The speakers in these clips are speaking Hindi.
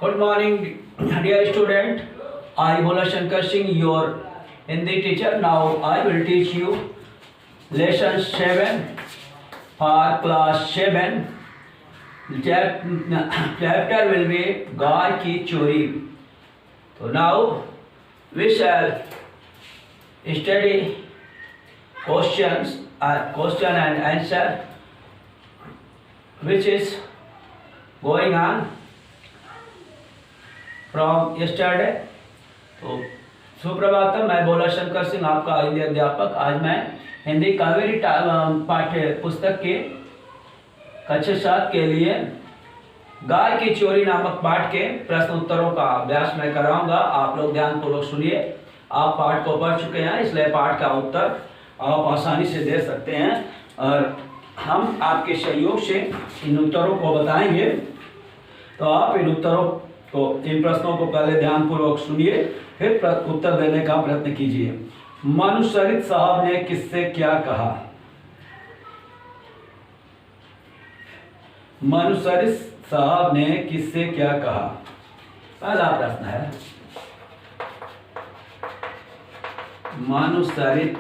Good morning, dear student. I Bhola Shankar Singh, your Hindi teacher. Now I will teach you lesson 7 for class 7. Chapter will be गाय की चोरी. So now we shall study question and answer which is going on from yesterday. तो सुप्रभातम, मैं भोला शंकर सिंह आपका हिंदी अध्यापक. आज मैं हिंदी कावेरी पाठ्य पुस्तक के कक्षा 7 के लिए गाय की चोरी नामक पाठ के प्रश्न उत्तरों का अभ्यास मैं कराऊंगा. आप लोग ध्यानपूर्वक सुनिए. आप पाठ को पढ़ चुके हैं, इसलिए पाठ का उत्तर आप आसानी से दे सकते हैं और हम आपके सहयोग से इन उत्तरों को बताएंगे. तो आप इन प्रश्नों को पहले ध्यानपूर्वक सुनिए, फिर उत्तर देने का प्रयत्न कीजिए. मनुशरित साहब ने किससे क्या कहा? मनुशरित साहब ने किससे क्या कहा? पहला प्रश्न है, मनुशरित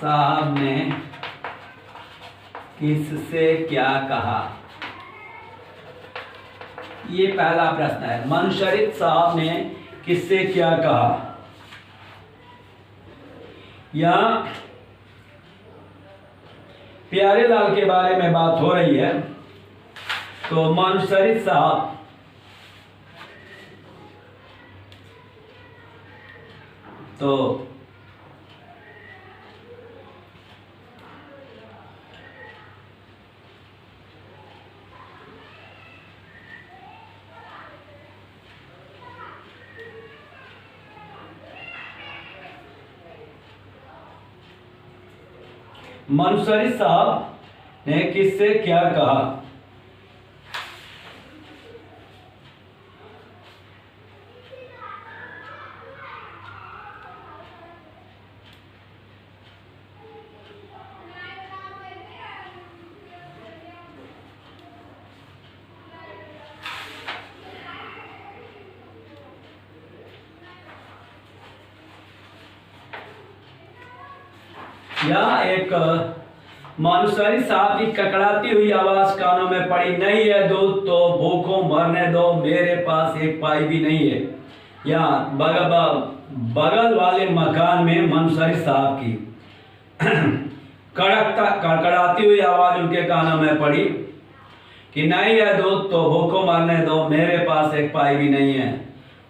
साहब ने किससे क्या कहा? ये पहला प्रश्न है. मनुशरित साहब ने किससे क्या कहा? यहाँ प्यारेलाल के बारे में बात हो रही है. तो मनुशरित साहब तो मनुशरित साहब ने किससे क्या कहा? यह एक मनुशरित साहब की ककड़ाती हुई आवाज कानों में पड़ी. नहीं है दूध तो भूखों मरने दो, मेरे पास एक पाई भी नहीं है. यहाँ बगल वाले मकान में मनुशरित साहब की कड़कड़ाती हुई आवाज उनके कानों में पड़ी कि नहीं है दूध तो भूखों मरने दो, मेरे पास एक पाई भी नहीं है.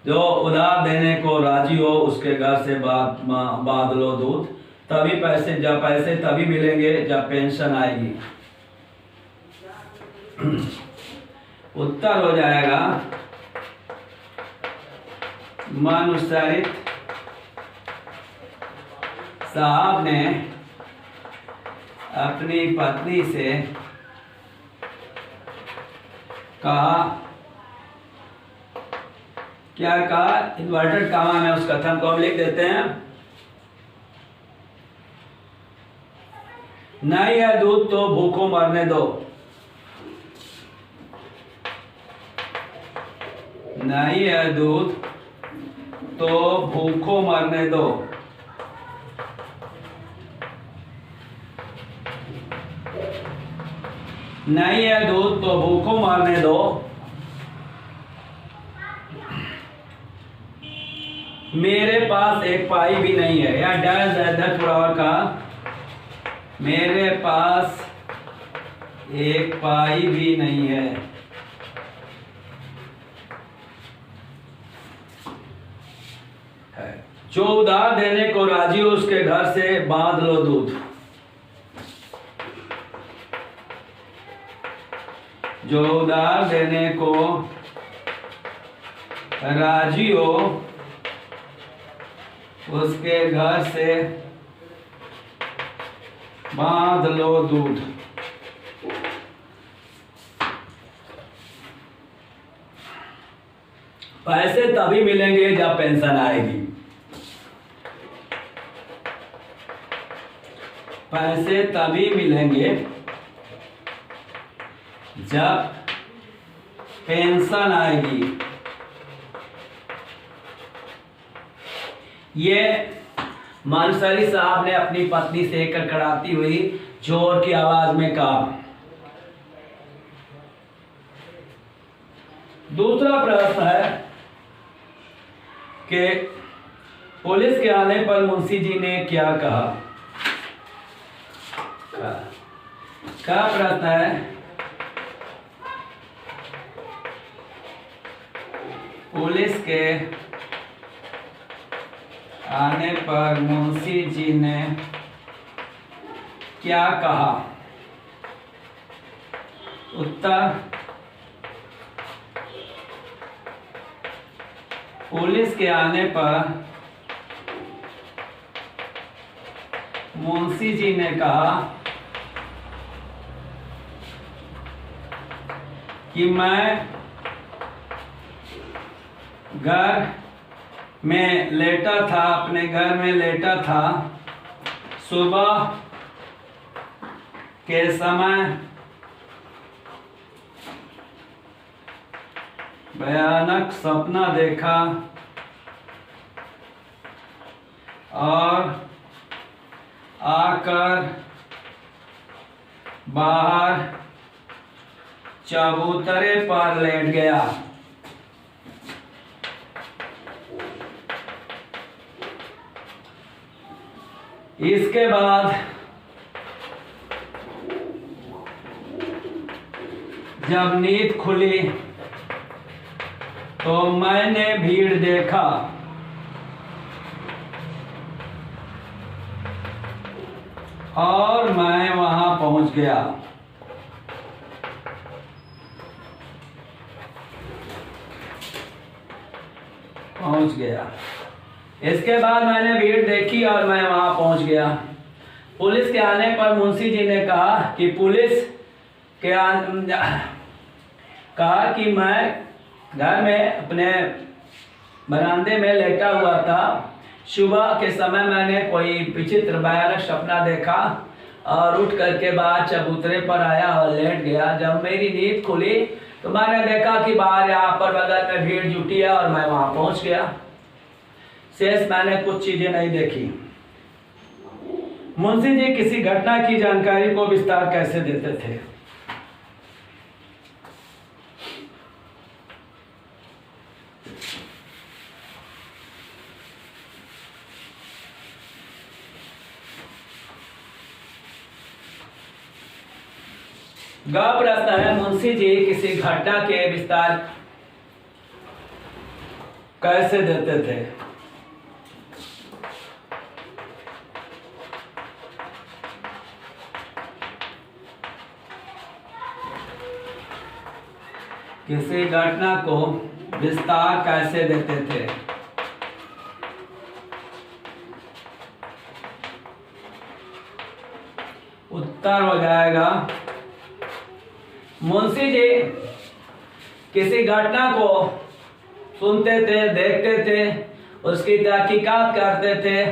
जो उधार देने को राजी हो उसके घर से बांध लो दूध. तभी पैसे तभी मिलेंगे जब पेंशन आएगी. उत्तर हो जाएगा मनुशरित साहब ने अपनी पत्नी से कहा. क्या कहा? इन्वर्टेड कॉमा में उस कथन को हम लिख देते हैं. नहीं है दूध तो भूखों मरने दो. नहीं है दूध तो भूखों मरने दो. नहीं है दूध तो भूखों मरने दो. मेरे पास एक पाई भी नहीं है. या डैश है थोड़ा और कहा, मेरे पास एक पाई भी नहीं है. जो उधार देने को राजी हो उसके घर से बांध लो दूध. जो उधार देने को राजी हो उसके घर से बांध लो दूध. पैसे तभी मिलेंगे जब पेंशन आएगी. पैसे तभी मिलेंगे जब पेंशन आएगी। ये मानसरी साहब ने अपनी पत्नी से कड़कड़ाती हुई जोर की आवाज में कहा। दूसरा प्रश्न है कि पुलिस के आने पर मुंशी जी ने क्या कहा। क्या प्रश्न है, पुलिस के आने पर मुंशी जी ने क्या कहा। उत्तर, पुलिस के आने पर मुंशी जी ने कहा कि मैं घर में लेटा था, अपने घर में लेटा था। सुबह के समय भयानक सपना देखा और आकर बाहर चबूतरे पर लेट गया। इसके बाद जब नींद खुली तो मैंने भीड़ देखा और मैं वहां पहुंच गया। इसके बाद मैंने भीड़ देखी और मैं वहां पहुंच गया। पुलिस के आने पर मुंशी जी ने कहा कि कहा कि मैं घर में अपने बरामदे में लेटा हुआ था। सुबह के समय मैंने कोई विचित्र भयानक सपना देखा और उठ करके बाहर चबूतरे पर आया और लेट गया। जब मेरी नींद खुली तो मैंने देखा कि बाहर यहाँ पर बगल में भीड़ जुटी है और मैं वहां पहुंच गया। शेष मैंने कुछ चीजें नहीं देखी। मुंशी जी किसी घटना की जानकारी को विस्तार कैसे देते थे। ग प्रश्न है, मुंशी जी किसी घटना के विस्तार कैसे देते थे। किसी घटना को विस्तार कैसे देते थे। उत्तर हो जाएगा, मुंशी जी किसी घटना को सुनते थे, देखते थे, उसकी तहकीकात करते थे,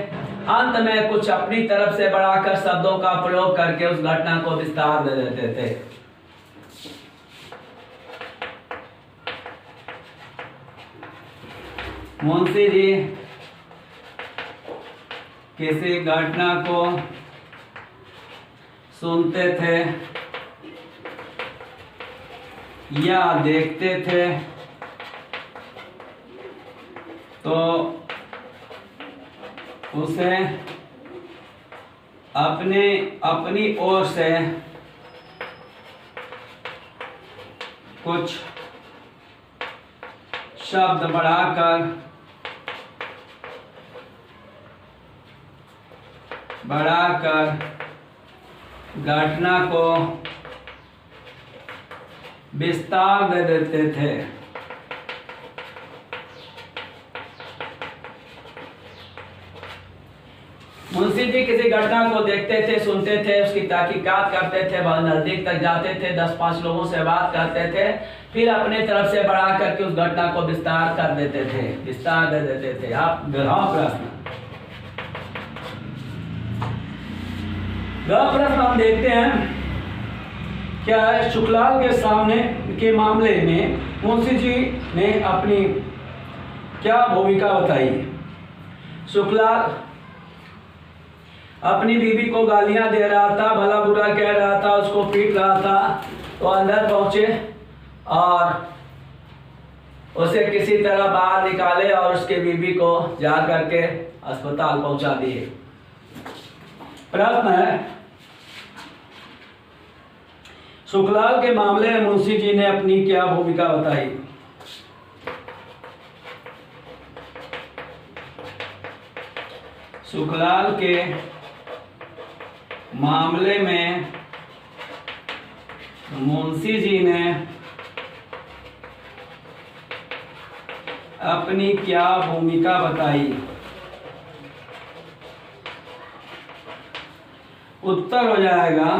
अंत में कुछ अपनी तरफ से बढ़ाकर शब्दों का प्रयोग करके उस घटना को विस्तार दे देते थे। मुंशी जी किसी घटना को सुनते थे या देखते थे तो उसे अपनी ओर से कुछ शब्द बढ़ाकर घटना को विस्तार दे देते थे। मुंशी जी किसी घटना को देखते थे, सुनते थे, उसकी तहकीकात करते थे, बहुत नजदीक तक जाते थे, 10-5 लोगों से बात करते थे, फिर अपने तरफ से बढ़ा करके उस घटना को विस्तार कर देते थे, विस्तार दे देते थे। आप प्रश्न प्रश्न हम देखते हैं क्या है, सुखलाल के सामने के मामले में मुंशी जी ने अपनी क्या भूमिका बताई। सुखलाल अपनी बीवी को गालियां दे रहा था, भला बुरा कह रहा था, उसको पीट रहा था। तो अंदर पहुंचे और उसे किसी तरह बाहर निकाले और उसके बीवी को जा करके अस्पताल पहुंचा दिए। प्रश्न है, सुखलाल के मामले में मुंशी जी ने अपनी क्या भूमिका बताई। सुखलाल के मामले में मुंशी जी ने अपनी क्या भूमिका बताई। उत्तर हो जाएगा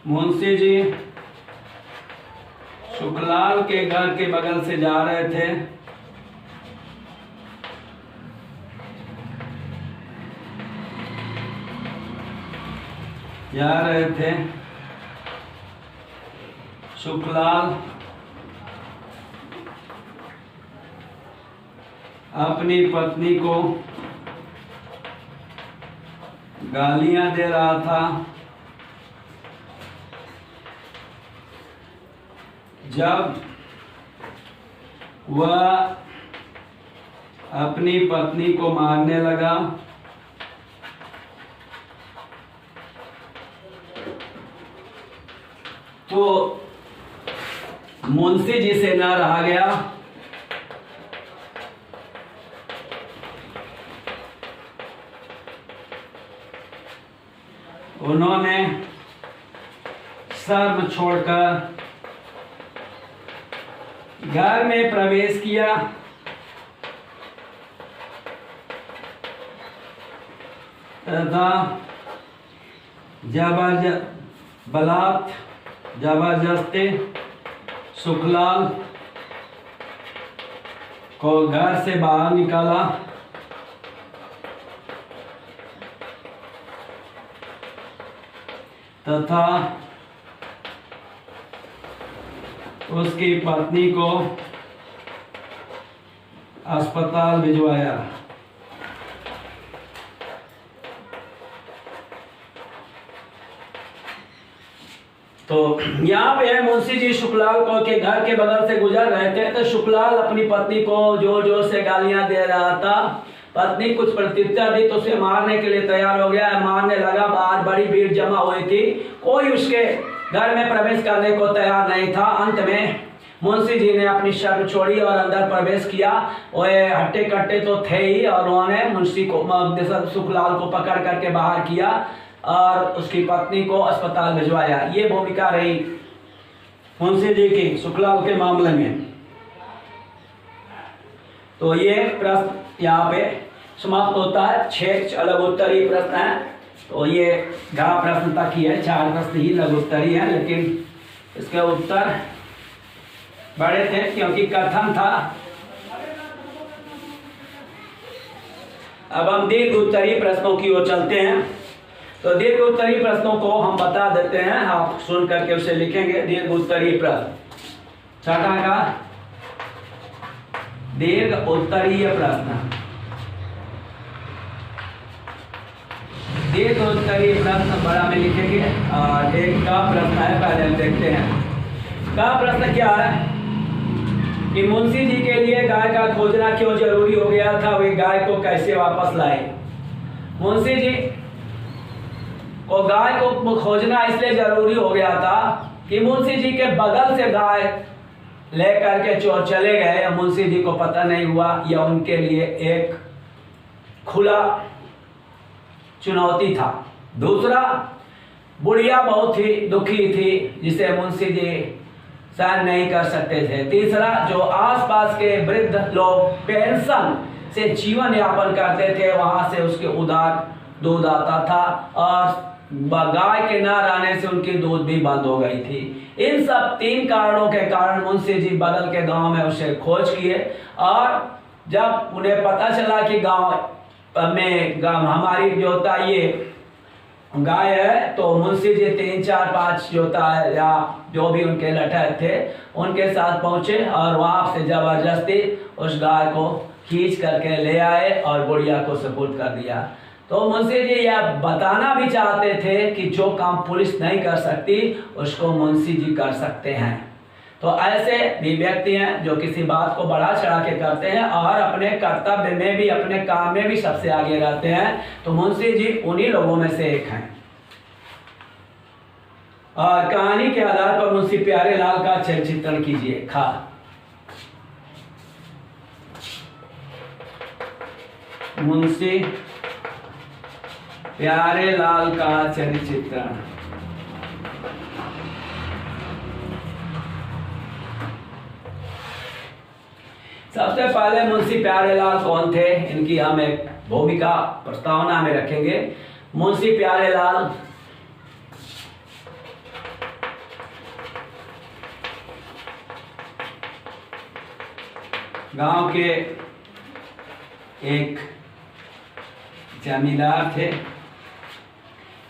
मुंशी जी सुखलाल के घर के बगल से जा रहे थे, सुखलाल अपनी पत्नी को गालियां दे रहा था। जब वह अपनी पत्नी को मारने लगा तो मुंशी जी से ना रहा गया, उन्होंने शर्म छोड़कर घर में प्रवेश किया तथा जबरदस्ती सुखलाल को घर से बाहर निकाला तथा उसकी पत्नी को अस्पताल भिजवाया। तो यहाँ पे है, मुंशी जी सुखलाल को के घर के बगल से गुजर रहे थे तो सुखलाल अपनी पत्नी को जोर जोर से गालियां दे रहा था। पत्नी कुछ प्रत्युत्तर दी तो उसे मारने के लिए तैयार हो गया, मारने लगा। बाहर बड़ी भीड़ जमा हुई थी, कोई उसके घर में प्रवेश करने को तैयार नहीं था। अंत में मुंशी जी ने अपनी शर्म छोड़ी और अंदर प्रवेश किया। वो हट्टे कट्टे तो थे ही और उन्होंने मुंशी को सुखलाल को पकड़ करके बाहर किया और उसकी पत्नी को अस्पताल भिजवाया। ये भूमिका रही मुंशी जी की सुखलाल के मामले में। तो ये प्रश्न यहाँ पे समाप्त होता है। 6 अलग उत्तरीय प्रश्न है, तो ये घा प्रश्न तक ही है, 4 प्रश्न ही लघु उत्तरीय है, लेकिन इसके उत्तर बड़े थे क्योंकि कथन था। अब हम दीर्घ उत्तरीय प्रश्नों की ओर चलते हैं। तो दीर्घ उत्तरीय प्रश्नों को हम बता देते हैं, आप सुन करके उसे लिखेंगे। दीर्घ उत्तरीय प्रश्न, छठा का दीर्घ उत्तरीय प्रश्न। दीर्घ उत्तरीय प्रश्न बड़ा में लिखेंगे और एक का प्रश्न है, पहले हम देखते हैं। का प्रश्न क्या है कि मुंशी जी के लिए गाय का खोजना क्यों जरूरी हो गया था, वे गाय को कैसे वापस लाए। मुंशी जी को गाय को खोजना इसलिए जरूरी हो गया था कि मुंशी जी के बगल से गाय लेकर के चोर चले गए, मुंशी जी को पता नहीं हुआ। यह उनके लिए एक खुला चुनौती था। दूसरा, बुढ़िया बहुत ही दुखी थी जिसे मुंशी जी सहन नहीं कर सकते थे। तीसरा, जो आसपास के वृद्ध लोग पेंशन से जीवन यापन करते थे, वहां से उसके उधार दूध आता था और गाय के न रहने से उनकी दूध भी बंद हो गई थी। इन सब 3 कारणों के कारण मुंशी जी बगल के गांव में उसे खोज किए और जब उन्हें पता चला कि गांव में हमारी जो होता ये गाय है तो मुंशी जी 3 4 5 जोता या जो भी उनके लठैत थे उनके साथ पहुंचे और वहां से जबरदस्ती उस गाय को खींच करके ले आए और बुढ़िया को सुपुर्द कर दिया। तो मुंशी जी यह बताना भी चाहते थे कि जो काम पुलिस नहीं कर सकती उसको मुंशी जी कर सकते हैं। तो ऐसे भी व्यक्ति हैं जो किसी बात को बढ़ा चढ़ा के करते हैं और अपने कर्तव्य में भी अपने काम में भी सबसे आगे रहते हैं। तो मुंशी जी उन्हीं लोगों में से एक हैं। और कहानी के आधार पर मुंशी प्यारेलाल का चरित्रण कीजिए। खा मुंशी प्यारेलाल का चरित्रण। सबसे पहले मुंशी प्यारेलाल कौन थे, इनकी हम एक भूमिका प्रस्तावना में रखेंगे। मुंशी प्यारेलाल गांव के एक जमींदार थे।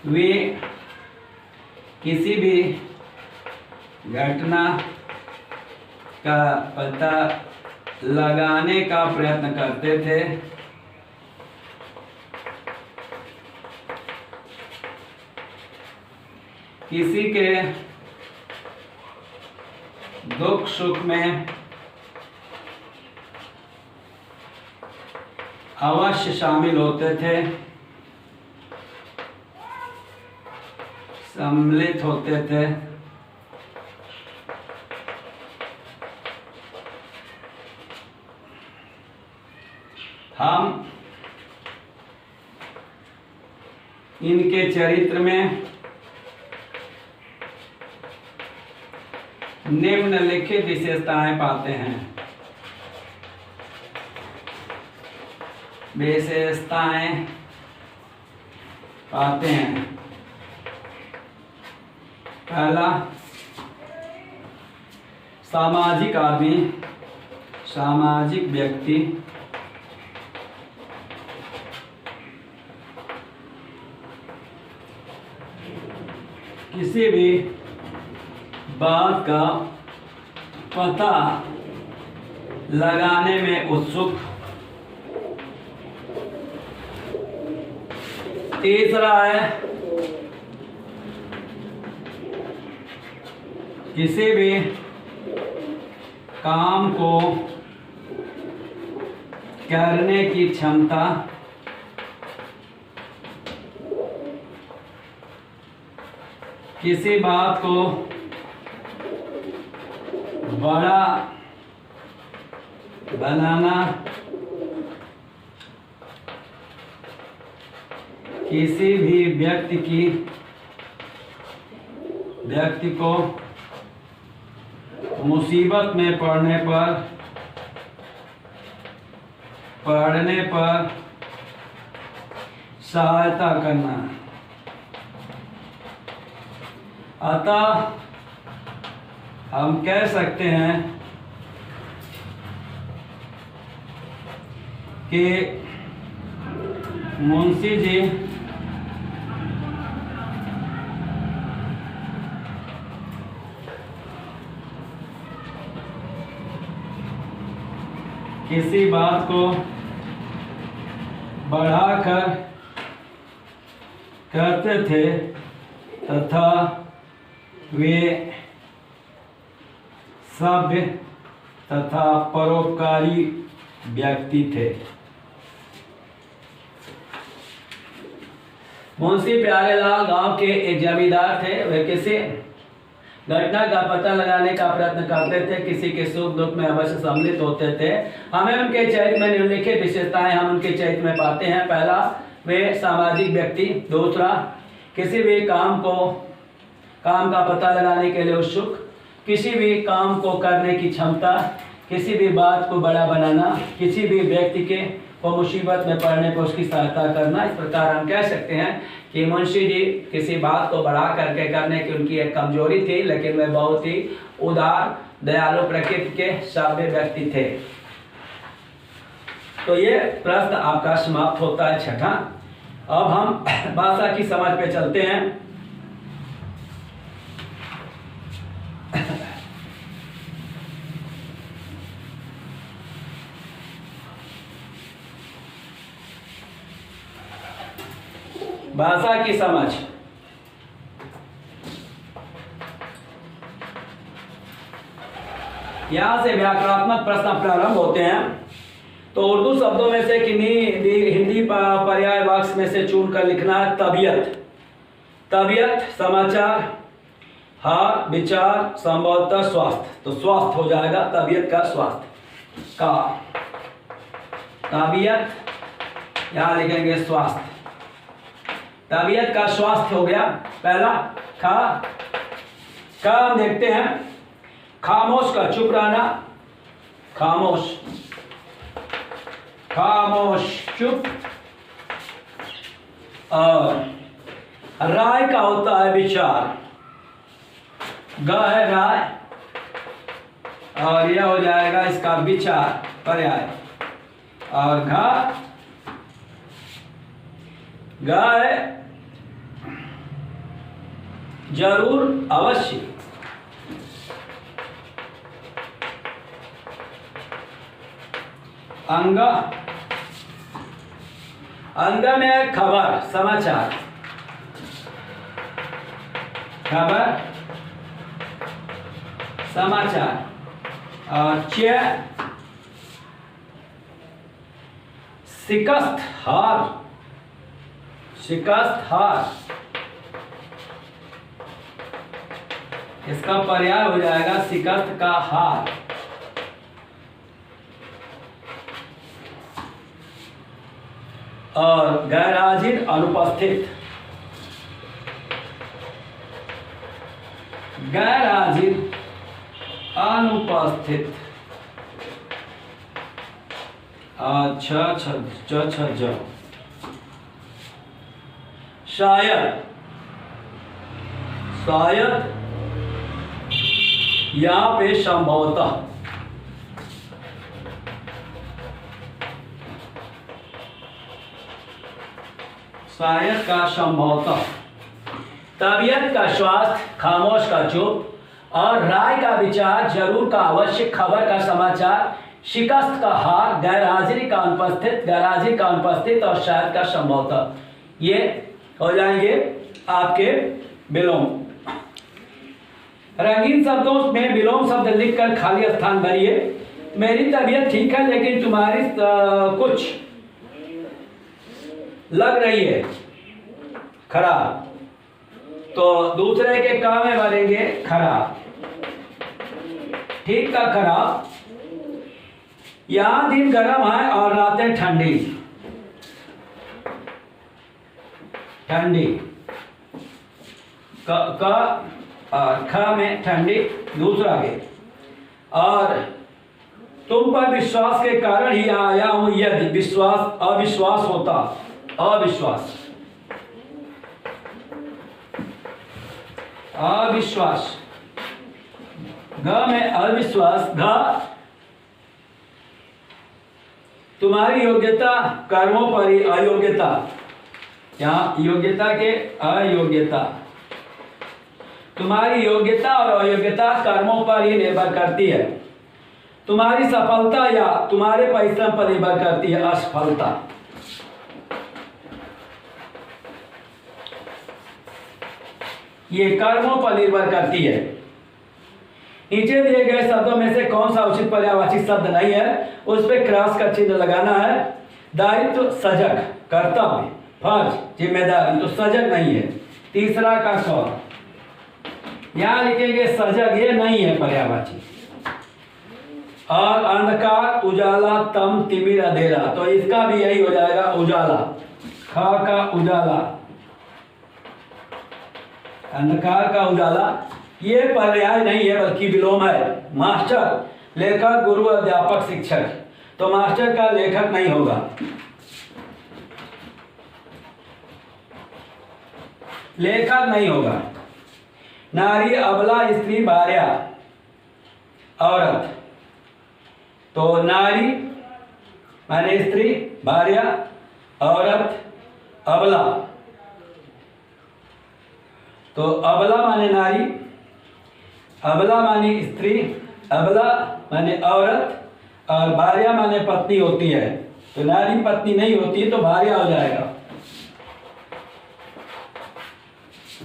वे किसी भी घटना का पता लगाने का प्रयत्न करते थे। किसी के दुख सुख में अवश्य शामिल होते थे, सम्मिलित होते थे। हम इनके चरित्र में निम्नलिखित विशेषताएं पाते हैं। पहला, सामाजिक आदमी, सामाजिक व्यक्ति, किसी भी बात का पता लगाने में उत्सुक। तीसरा है, किसी भी काम को करने की क्षमता। किसी बात को बड़ा बनाना, किसी भी व्यक्ति को मुसीबत में पड़ने पर सहायता करना। अतः हम कह सकते हैं कि मुंशी जी किसी बात को बढ़ाकर करते थे तथा वे सभ्य तथा परोपकारी व्यक्ति थे। मुंशी प्यारेलाल गांव के एक जमींदार थे। वे किसी घटना का पता लगाने का प्रयत्न करते थे, किसी के सुख दुख में अवश्य सम्मिलित होते थे। हमें उनके चरित्र में निम्नलिखित विशेषताएं हम उनके चरित्र में पाते हैं। पहला, वे सामाजिक व्यक्ति। दूसरा, किसी भी काम का पता लगाने के लिए उत्सुक, किसी भी काम को करने की क्षमता, किसी भी बात को बड़ा बनाना, किसी भी व्यक्ति को मुसीबत में पड़ने पर उसकी सहायता करना। इस प्रकार हम कह सकते हैं कि मुंशी जी किसी बात को बढ़ा करके करने की उनकी एक कमजोरी थी, लेकिन वे बहुत ही उदार दयालु प्रकृति के सभ्य व्यक्ति थे। तो ये प्रश्न आपका समाप्त होता है। छठा, अब हम भाषा की समझ पे चलते हैं। भाषा की समझ। यहां से व्याकरणात्मक प्रश्न प्रारंभ होते हैं। तो उर्दू शब्दों में से किन्हीं हिंदी पर्याय वाक्य में से चुनकर लिखना है। तबीयत, तबीयत समाचार, हार विचार, संभवतः स्वास्थ्य। तो स्वास्थ्य हो जाएगा तबीयत का, स्वास्थ्य का। तबीयत यहां लिखेंगे स्वास्थ्य, तबीयत का स्वास्थ्य हो गया पहला। का हम देखते हैं खामोश का, चुप रहना, खामोश, खामोश चुप। और राय का होता है विचार, ग है राय, और यह हो जाएगा इसका विचार पर्याय। और ग है जरूर अवश्य, अंग, अंग में खबर समाचार, खबर समाचार। और च शिकस्त हार, शिकस्त हार, इसका पर्याय हो जाएगा शिकस्त का हार। और गैरहाजिर अनुपस्थित, गैरहाजिर अनुपस्थित। अच्छा शायद, शायद यहां पे संभवतः, शायद का संभवतः। तबीयत का स्वास्थ्य, खामोश का चुप, और राय का विचार, जरूर का अवश्य, खबर का समाचार, शिकस्त का हार, गैरहाजिरी का अनुपस्थित, गैरहाजिर का अनुपस्थित, और शायद का संभवतः। ये हो जाएंगे आपके विलोम। रंगीन शब्दों में विलोम शब्द लिखकर खाली स्थान भरिए। मेरी तबीयत ठीक है लेकिन तुम्हारी कुछ लग रही है खराब, तो दूसरे के काम में भरेंगे खराब, ठीक का खराब। यहां दिन गर्म है और रातें ठंडी, ठंडी ख में ठंडी, दूसरा के। और तुम पर विश्वास के कारण ही आया हूं, यदि विश्वास अविश्वास होता, अविश्वास, अविश्वास, ग में अविश्वास, घ तुम्हारी योग्यता कर्मों पर ही अयोग्यता, यहां योग्यता के अयोग्यता, तुम्हारी योग्यता और अयोग्यता कर्मों पर ही निर्भर करती है। तुम्हारी सफलता या तुम्हारे परिश्रम पर निर्भर करती है असफलता। ये कर्मों पर निर्भर करती है। नीचे दिए गए शब्दों में से कौन सा उचित पर्यायवाची शब्द नहीं है, उस पर क्रॉस का चिन्ह लगाना है। दायित्व, सजग, कर्तव्य, फर्ज, जिम्मेदारी, तो सजग नहीं है। तीसरा का क, यहां लिखेंगे सजग, ये नहीं है पर्यायवाची। और अंधकार, उजाला, तम, तिमिर, अंधेरा, तो इसका भी यही हो जाएगा उजाला, ख का उजाला, अंधकार का उजाला। ये पर्याय नहीं है बल्कि विलोम है। मास्टर, लेखक, गुरु, अध्यापक, शिक्षक, तो मास्टर का लेखक नहीं होगा। लेखक नहीं होगा। नारी, अबला, स्त्री, भार्या, औरत, तो नारी माने स्त्री, भार्या, औरत, अबला, तो अबला माने नारी, अबला माने स्त्री, अबला माने औरत, और भार्या माने पत्नी होती है। तो नारी पत्नी नहीं होती है तो भार्या हो जाएगा,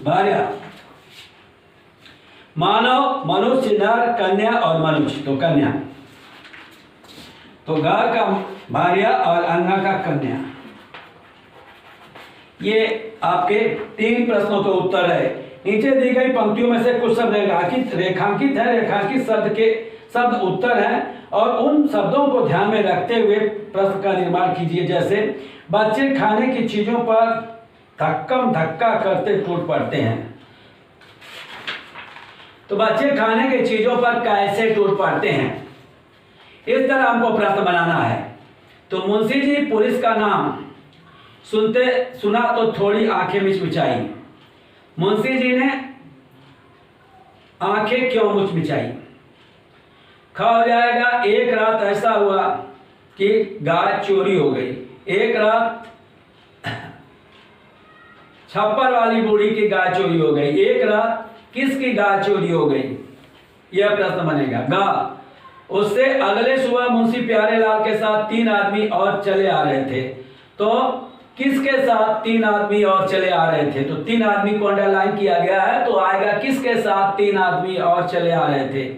भार्या। मानव, मनुष्य, नर, कन्या और मनुष्य, तो कन्या। तो गा का भार्या और अंगा का कन्या। ये आपके 3 प्रश्नों के उत्तर है। नीचे दी गई पंक्तियों में से कुछ शब्द रेखांकित है, रेखांकित शब्द उत्तर हैं, और उन शब्दों को ध्यान में रखते हुए प्रश्न का निर्माण कीजिए। जैसे बच्चे खाने की चीजों पर धक्का करते टूट पड़ते हैं। तो बच्चे खाने की चीजों पर कैसे टूट पड़ते हैं, इस तरह हमको प्रश्न बनाना है। तो मुंशी जी पुलिस का नाम सुना तो थोड़ी आंखें मिचमिचाई। मुंशी जी ने आंखें क्यों मिचमिचाई? खा हो जाएगा। एक रात ऐसा हुआ कि गाय चोरी हो गई। एक रात छप्पर वाली बूढ़ी की गाय चोरी हो गई। एक रात किसकी गाय चोरी हो गई, यह प्रश्न बनेगा। गा, उससे अगले सुबह मुंशी प्यारेलाल के साथ 3 आदमी और चले आ रहे थे। तो किसके साथ 3 आदमी और चले आ रहे थे? तो 3 आदमी को अंडरलाइन किया गया है, तो आएगा किसके साथ 3 आदमी और चले आ रहे थे।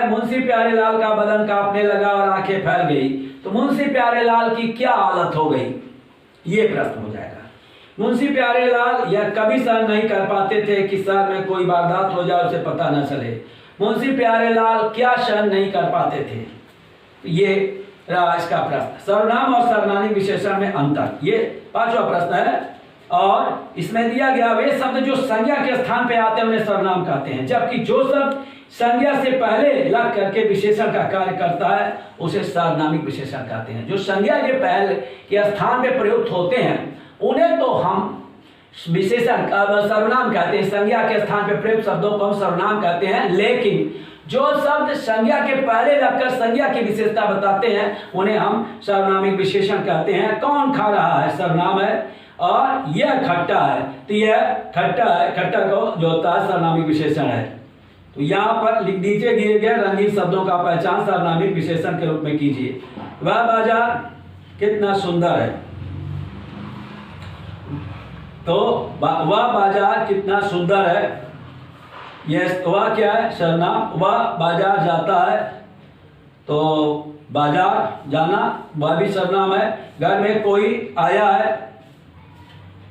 मुंशी प्यारेलाल का बदन कांपने लगा और आंखें फैल गई। तो मुंशी प्यारेलाल की क्या हालत हो गई, ये प्रश्न हो जाएगा। मुंशी प्यारेलाल यह कभी सहन नहीं कर पाते थे कि शहर में कोई वारदात हो जाए, उसे पता न चले। मुंशी प्यारेलाल क्या सहन नहीं कर पाते थे, ये रहा इसका प्रश्न। सर्वनाम और सर्वनामी विशेषण में अंतर, ये 5वां प्रश्न है। और इसमें दिया गया वे शब्द जो संज्ञा के स्थान पे आते हैं उन्हें सर्वनाम कहते हैं, जबकि जो शब्द संज्ञा से पहले लग करके विशेषण का कार्य करता है उसे सार्वनामिक विशेषण कहते हैं। जो संज्ञा के पहले के स्थान पे प्रयुक्त होते हैं उन्हें तो हम विशेषण सर्वनाम कहते हैं, संज्ञा के स्थान पे प्रयुक्त शब्दों को हम सर्वनाम कहते हैं। लेकिन जो शब्द संज्ञा के पहले लगकर संज्ञा की विशेषता बताते हैं उन्हें हम सर्वनामिक विशेषण कहते हैं। कौन खा रहा है, सर्वनाम है, और यह खट्टा है, तो यह खट्टा है, खट्टा को जो होता है सर्वनामिक विशेषण है। तो यहाँ पर लिख दीजिए दिए गए रंगीन शब्दों का पहचान सर्वनामिक विशेषण के रूप में कीजिए। वह बाजार कितना सुंदर है, तो वह बाजार कितना सुंदर है, यह वह क्या है, सर्वनाम। वह बाजार जाता है, तो बाजार जाना वह भी सर्वनाम है। घर में कोई आया है,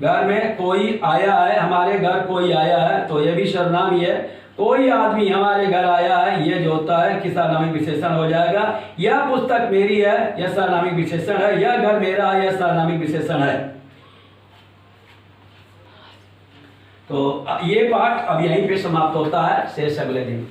घर में कोई आया है, हमारे घर कोई आया है, तो यह भी सर्वनाम ही है। कोई आदमी हमारे घर आया है, यह जो होता है कि सर्वनामिक विशेषण हो जाएगा। यह पुस्तक मेरी है, यह सर्वनामिक विशेषण है। यह घर मेरा है, यह सर्वनामिक विशेषण है। तो ये पाठ अब यहीं पे समाप्त होता है, शेष अगले दिन।